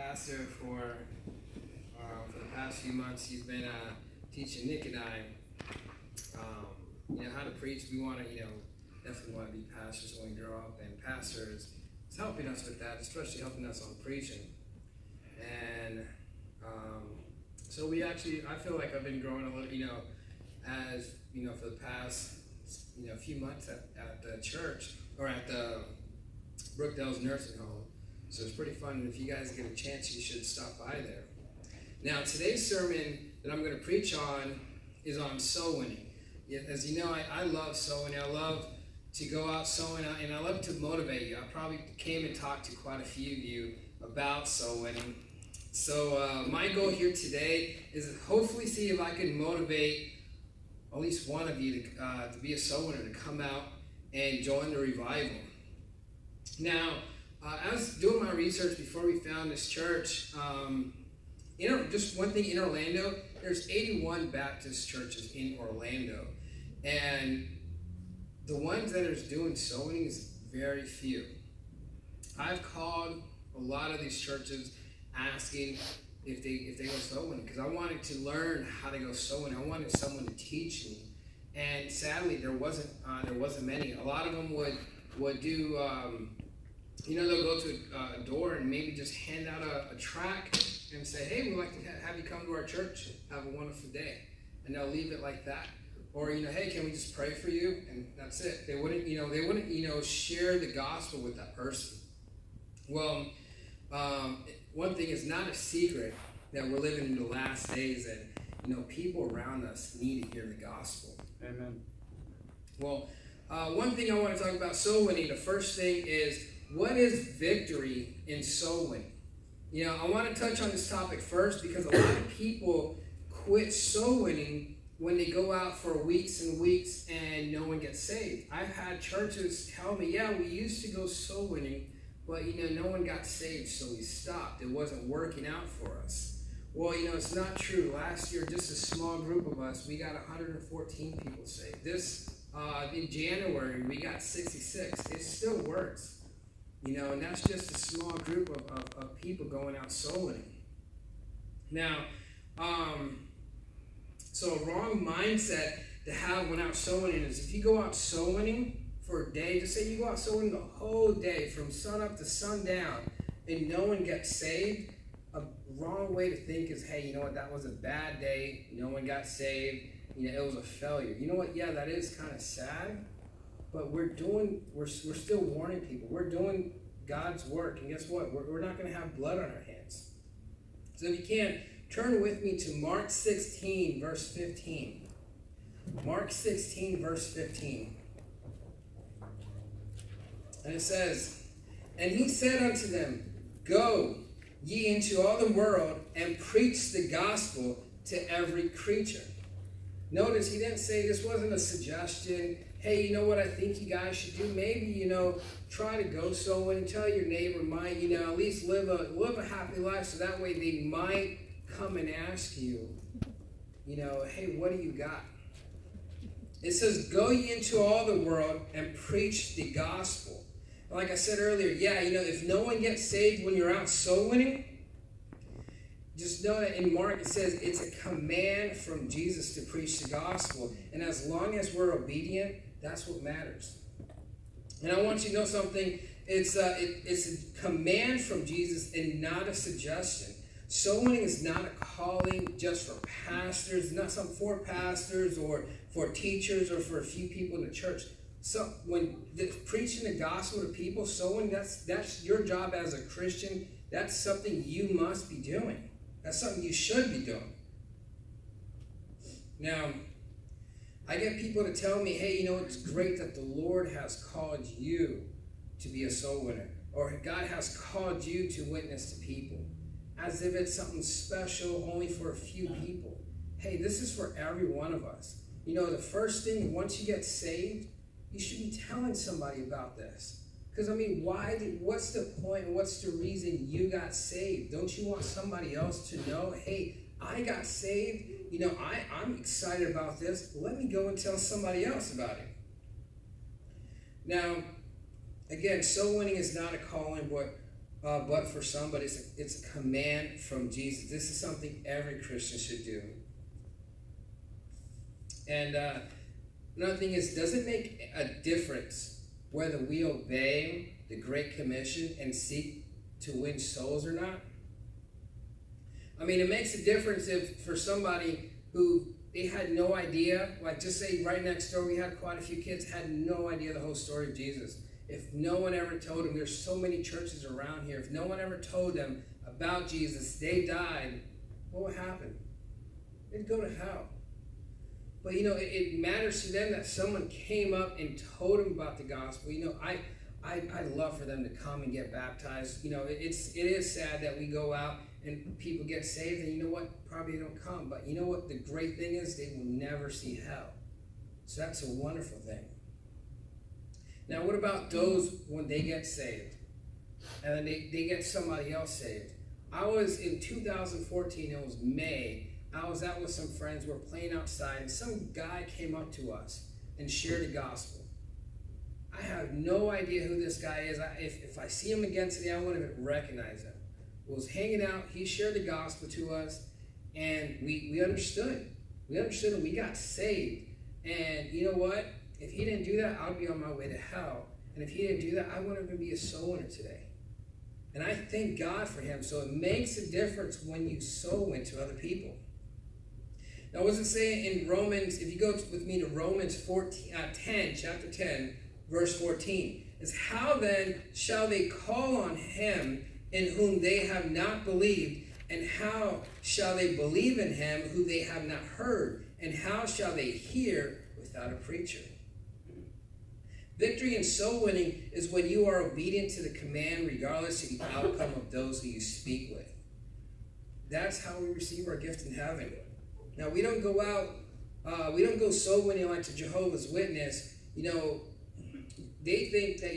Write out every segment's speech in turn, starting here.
pastor for the past few months. He's been teaching Nick and I, how to preach. We want to, definitely want to be pastors when we grow up, and pastors is helping us with that, especially helping us on preaching. And so I feel like I've been growing a little, as for the past few months at the church or at the Brookdale's nursing home. So it's pretty fun, and if you guys get a chance, you should stop by there. Now, today's sermon that I'm going to preach on is on soul winning. As you know, I love soul winning. I love to go out sowing, and I love to motivate you. I probably came and talked to quite a few of you about soul winning. So my goal here today is to hopefully see if I can motivate at least one of you to be a soul winner, to come out and join the revival. Now, I was doing my research before we found this church. Just one thing, in Orlando, there's 81 Baptist churches in Orlando. And the ones that are doing soul winning is very few. I've called a lot of these churches asking if they go soul winning, because I wanted to learn how to go soul winning. I wanted someone to teach me. And sadly, there wasn't many. A lot of them would do, they'll go to a door and maybe just hand out a tract and say, hey, we'd like to have you come to our church. Have a wonderful day. And they'll leave it like that. Or, hey, can we just pray for you? And that's it. They wouldn't share the gospel with that person. Well, one thing is not a secret that we're living in the last days, and, people around us need to hear the gospel. Amen. Well, one thing I want to talk about soul winning, the first thing is, what is victory in soul winning? I want to touch on this topic first because a lot of people quit soul winning when they go out for weeks and weeks and no one gets saved. I've had churches tell me, yeah, we used to go soul winning, but no one got saved, so we stopped. It wasn't working out for us. Well, it's not true. Last year, just a small group of us, we got 114 people saved. In January, we got 66. It still works. And that's just a small group of people going out soul winning. Now, so a wrong mindset to have when out soul winning is if you go out soul winning for a day, just say you go out soul winning the whole day from sun up to sundown and no one gets saved, a wrong way to think is, hey, that was a bad day, no one got saved, it was a failure. You know what, yeah, that is kind of sad. But we're still warning people. We're doing God's work. And guess what? We're not going to have blood on our hands. So if you can, turn with me to Mark 16, verse 15. Mark 16, verse 15. And it says, and he said unto them, go ye into all the world and preach the gospel to every creature. Notice he didn't say, this wasn't a suggestion. Hey, you know what I think you guys should do? Maybe, try to go soul winning. Tell your neighbor might, at least live a happy life, so that way they might come and ask you, hey, what do you got? It says, go ye into all the world and preach the gospel. Like I said earlier, yeah, if no one gets saved when you're out soul winning, just know that in Mark it says it's a command from Jesus to preach the gospel. And as long as we're obedient, that's what matters. And I want you to know something. It's a command from Jesus and not a suggestion. Soul winning is not a calling just for pastors. It's not something for pastors or for teachers or for a few people in the church. So when preaching the gospel to people, soul winning, that's your job as a Christian. That's something you must be doing. That's something you should be doing. Now, I get people to tell me, hey, it's great that the Lord has called you to be a soul winner. Or God has called you to witness to people. As if it's something special only for a few people. Hey, this is for every one of us. The first thing, once you get saved, you should be telling somebody about this. Because, what's the point? What's the reason you got saved? Don't you want somebody else to know, hey, I got saved. I'm excited about this. Let me go and tell somebody else about it. Now, again, soul winning is not a calling, but but for some, but it's a command from Jesus. This is something every Christian should do. And another thing is, does it make a difference whether we obey the Great Commission and seek to win souls or not? I mean, it makes a difference if for somebody who they had no idea, like just say right next door, we had quite a few kids, had no idea the whole story of Jesus. If no one ever told them, there's so many churches around here, if no one ever told them about Jesus, they died, what would happen? They'd go to hell. But it matters to them that someone came up and told them about the gospel. I'd love for them to come and get baptized. It is sad that we go out and people get saved, and you know what? Probably they don't come. But you know what? The great thing is they will never see hell. So that's a wonderful thing. Now, what about those when they get saved? And then they get somebody else saved. I was in 2014, it was May. I was out with some friends, we were playing outside, and some guy came up to us and shared the gospel. I have no idea who this guy is. If I see him again today, I won't even recognize him. We was hanging out, he shared the gospel to us, and we understood. We understood and we got saved. And you know what? If he didn't do that, I'd be on my way to hell. And if he didn't do that, I wouldn't even be a soul winner today. And I thank God for him. So it makes a difference when you sow into other people. Now, what does it say in Romans? If you go with me to Romans 10, chapter 10, verse 14. It's how then shall they call on him in whom they have not believed? And how shall they believe in him who they have not heard? And how shall they hear without a preacher? Victory in soul winning is when you are obedient to the command regardless of the outcome of those who you speak with. That's how we receive our gift in heaven. Now, we don't go out, we don't go soul winning like to Jehovah's Witness. They think that,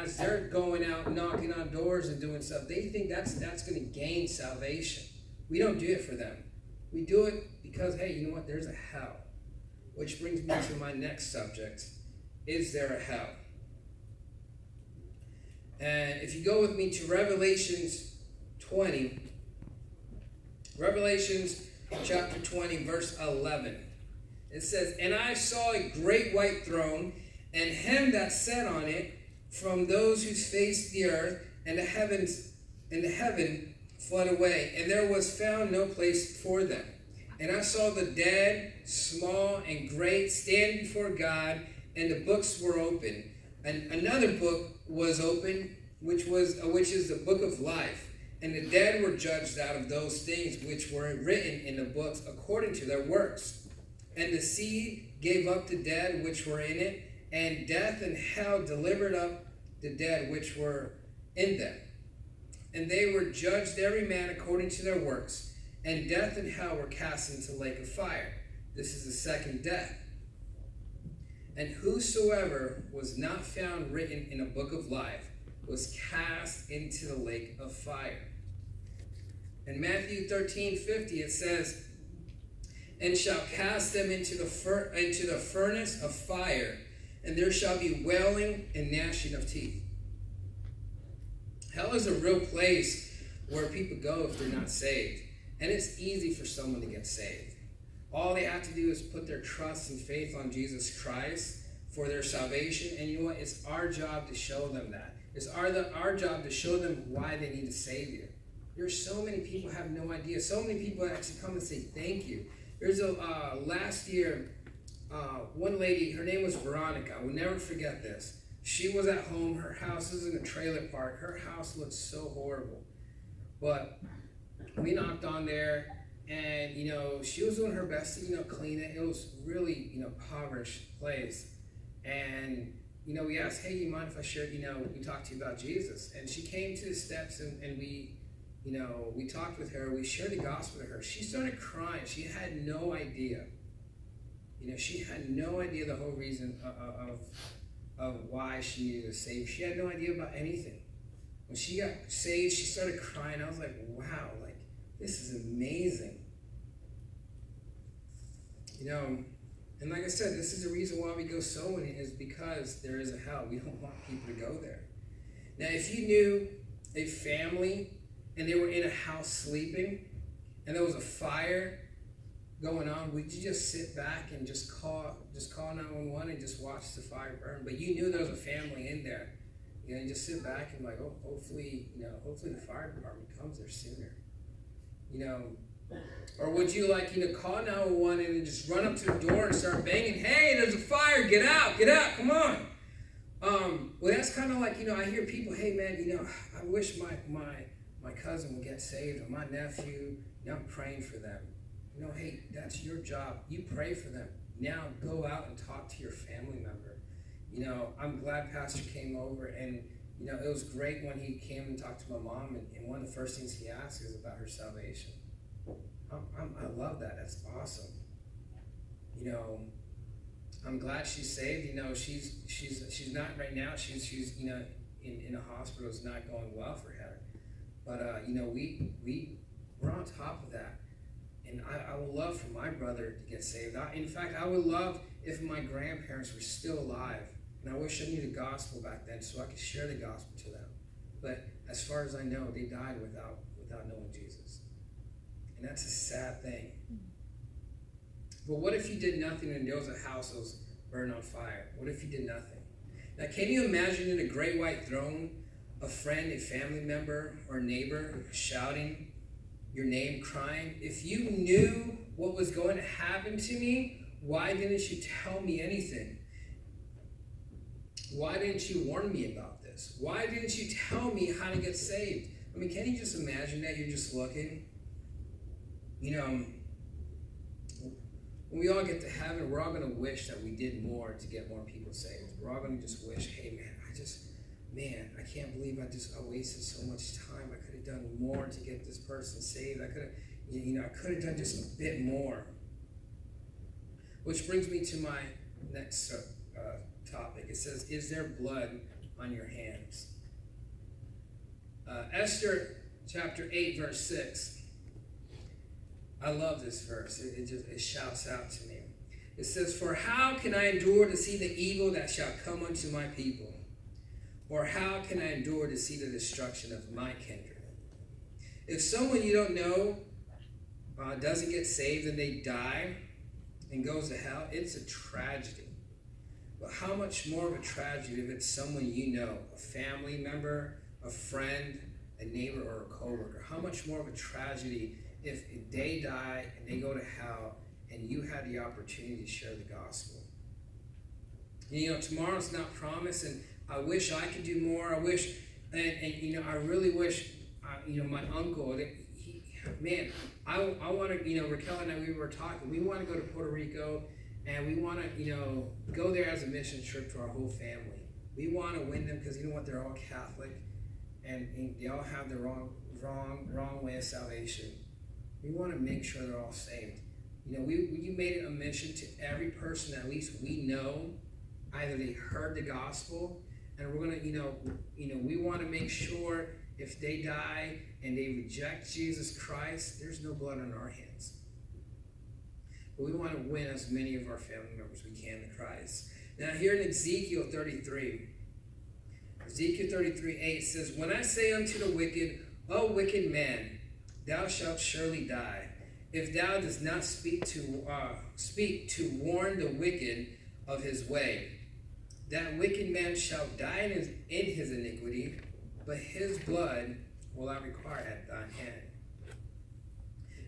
as they're going out knocking on doors and doing stuff, they think that's going to gain salvation. We don't do it for them. We do it because, hey, you know what? There's a hell. Which brings me to my next subject. Is there a hell? And if you go with me to Revelations 20, Revelations chapter 20, verse 11. It says, "And I saw a great white throne, and him that sat on it, from those whose face the earth and the heaven fled away, and there was found no place for them. And I saw the dead, small and great, stand before God, and the books were open. And another book was open, which is the book of life. And the dead were judged out of those things which were written in the books according to their works. And the sea gave up the dead which were in it, and death and hell delivered up the dead which were in them. And they were judged every man according to their works. And death and hell were cast into the lake of fire. This is the second death. And whosoever was not found written in a book of life was cast into the lake of fire." In Matthew 13:50 it says, "And shall cast them into the furnace of fire, and there shall be wailing and gnashing of teeth." Hell is a real place where people go if they're not saved. And it's easy for someone to get saved. All they have to do is put their trust and faith on Jesus Christ for their salvation. And you know what? It's our job to show them that. It's our job to show them why they need a Savior. There's so many people who have no idea. So many people actually come and say thank you. There's last year, one lady, her name was Veronica. I will never forget this. She was at home. Her house is in a trailer park. Her house looked so horrible. But we knocked on there, and she was doing her best to clean it. It was really impoverished place, and we asked, "Hey, you mind if I share? We talked to you about Jesus." And she came to the steps, and we talked with her. We shared the gospel to her. She started crying. She had no idea. She had no idea the whole reason of why she needed to save. She had no idea about anything. When she got saved, she started crying. I was like, wow, this is amazing. And like I said, this is the reason why we go sowing is because there is a hell. We don't want people to go there. Now, if you knew a family and they were in a house sleeping and there was a fire going on, would you just sit back and just call 911 and just watch the fire burn? But you knew there was a family in there. You know, you just sit back and like, oh, hopefully the fire department comes there sooner. You know, or would you like, call 911 and then just run up to the door and start banging, hey, there's a fire, get out, come on. Well, that's kind of like, I hear people, hey man, I wish my cousin would get saved or my nephew, I'm praying for them. Hey, that's your job. You pray for them. Now go out and talk to your family member. I'm glad Pastor came over, and it was great when he came and talked to my mom, and one of the first things he asked is about her salvation. I love that. That's awesome. I'm glad she's saved. She's not right now. She's in a hospital. It's not going well for her. But we're on top of that. And I would love for my brother to get saved. In fact, I would love if my grandparents were still alive. And I wish I knew the gospel back then so I could share the gospel to them. But as far as I know, they died without knowing Jesus. And that's a sad thing. But what if you did nothing and there was a house that was burned on fire? What if you did nothing? Now, can you imagine in a great white throne, a friend, a family member, or neighbor shouting your name, crying, if you knew what was going to happen to me, why didn't you tell me anything? Why didn't you warn me about this? Why didn't you tell me how to get saved? I mean, can you just imagine that? You're just looking. When we all get to heaven, we're all going to wish that we did more to get more people saved. We're all going to just wish, hey, man, I can't believe I wasted so much time. I could have done more to get this person saved. I could have done just a bit more. Which brings me to my next topic. It says, is there blood on your hands? Esther chapter 8, verse 6. I love this verse. It shouts out to me. It says, for how can I endure to see the evil that shall come unto my people? Or how can I endure to see the destruction of my kindred? If someone you don't know doesn't get saved and they die and goes to hell, it's a tragedy. But how much more of a tragedy if it's someone you know, a family member, a friend, a neighbor, or a coworker? How much more of a tragedy if they die and they go to hell and you had the opportunity to share the gospel? Tomorrow's not promised, and I wish I could do more. I wish, I really wish, my uncle, I want to, Raquel and I, we were talking, we want to go to Puerto Rico, and we want to, go there as a mission trip to our whole family. We want to win them because, they're all Catholic, and they all have the wrong way of salvation. We want to make sure they're all saved. You made it a mission to every person, at least we know, either they heard the gospel, and we're going to, we want to make sure if they die and they reject Jesus Christ, there's no blood on our hands. But we want to win as many of our family members we can to Christ. Now here in Ezekiel 33, 8 says, when I say unto the wicked, O wicked man, thou shalt surely die, if thou dost not speak to warn the wicked of his way. That wicked man shall die in his iniquity, but his blood will I require at thine hand.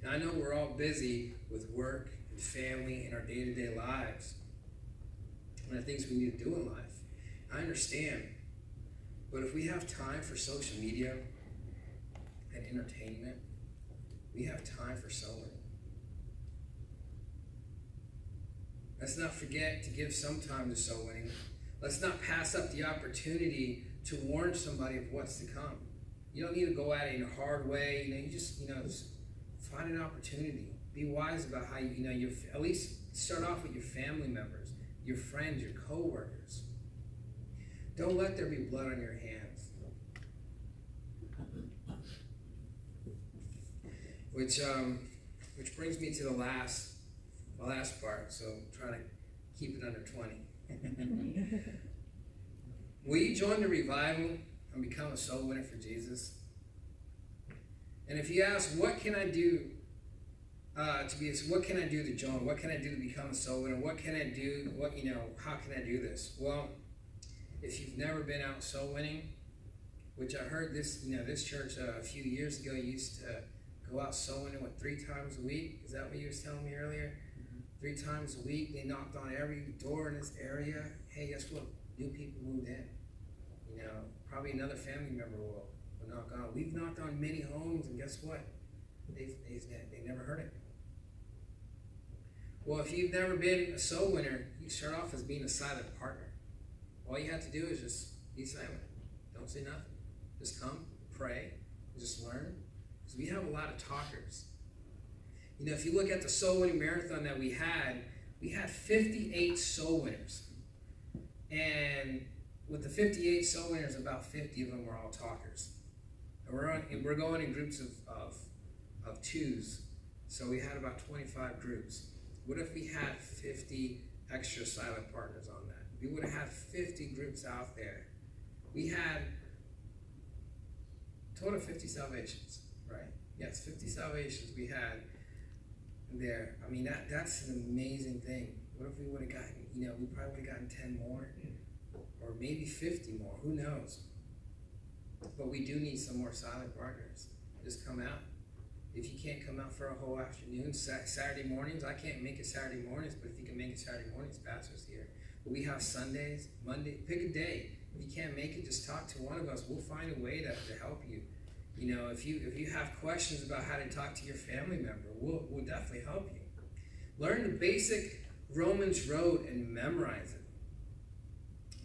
Now I know we're all busy with work and family and our day-to-day lives and the things we need to do in life. I understand. But if we have time for social media and entertainment, we have time for sowing. Let's not forget to give some time to sowing. Let's not pass up the opportunity to warn somebody of what's to come. You don't need to go at it in a hard way. You just find an opportunity. Be wise about how you at least start off with your family members, your friends, your co-workers. Don't let there be blood on your hands. Which brings me to the last part. So I'm trying to keep it under 20. Will you join the revival and become a soul winner for Jesus? And if you ask, what can I do what can I do to join? What can I do to become a soul winner? What can I do? How can I do this? Well, if you've never been out soul winning, which I heard this church a few years ago used to go out soul winning 3 times a week. Is that what you was telling me earlier? 3 times a week. They knocked on every door in this area. Hey, guess what? New people moved in. Probably another family member will knock on. We've knocked on many homes, and guess what? They never heard it. Well, if you've never been a soul winner, you start off as being a silent partner. All you have to do is just be silent. Don't say nothing. Just come, pray, just learn. Because we have a lot of talkers. If you look at the soul winning marathon that we had 58 soul winners. And with the 58 soul winners, about 50 of them were all talkers. And we're going in groups of 2s. So we had about 25 groups. What if we had 50 extra silent partners on that? We would have had 50 groups out there. We had a total of 50 salvations, right? Yes, 50 salvations we had there. I mean, that's an amazing thing. What if we would have gotten, we probably would have gotten 10 more, or maybe 50 more, who knows? But we do need some more silent partners. Just come out. If you can't come out for a whole afternoon, Saturday mornings, I can't make it Saturday mornings, but if you can make it Saturday mornings, pastor's here. But we have Sundays, Monday, pick a day. If you can't make it, just talk to one of us. We'll find a way to help you. If you have questions about how to talk to your family member, we'll definitely help you. Learn the basic Romans road and memorize it.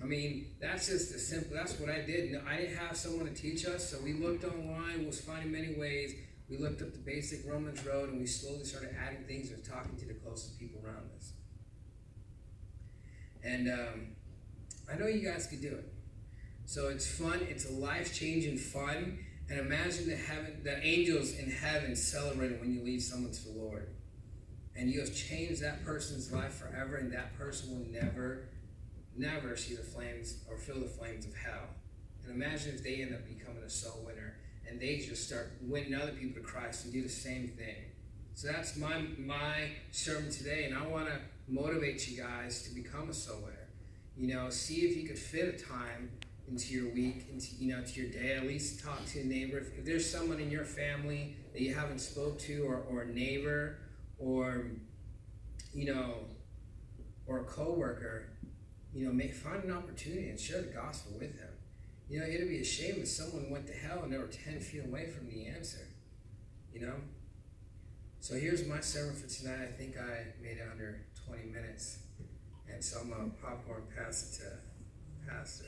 I mean, that's just as simple. That's what I did. I didn't have someone to teach us, so we looked online, was finding many ways. We looked up the basic Romans road, and we slowly started adding things and talking to the closest people around us. And I know you guys could do it. So it's fun. It's a life-changing fun. And imagine the angels in heaven celebrating when you lead someone to the Lord. And you have changed that person's life forever, and that person will never see the flames or feel the flames of hell. And imagine if they end up becoming a soul winner and they just start winning other people to Christ and do the same thing. So that's my sermon today, and I want to motivate you guys to become a soul winner. See if you could fit a time into your week, into your day. At least talk to a neighbor. If there's someone in your family that you haven't spoke to, or a neighbor, or or a coworker, find an opportunity and share the gospel with them. It'd be a shame if someone went to hell and they were 10 feet away from the answer. So here's my sermon for tonight. I think I made it under 20 minutes. And so I'm going to popcorn pass it to Pastor.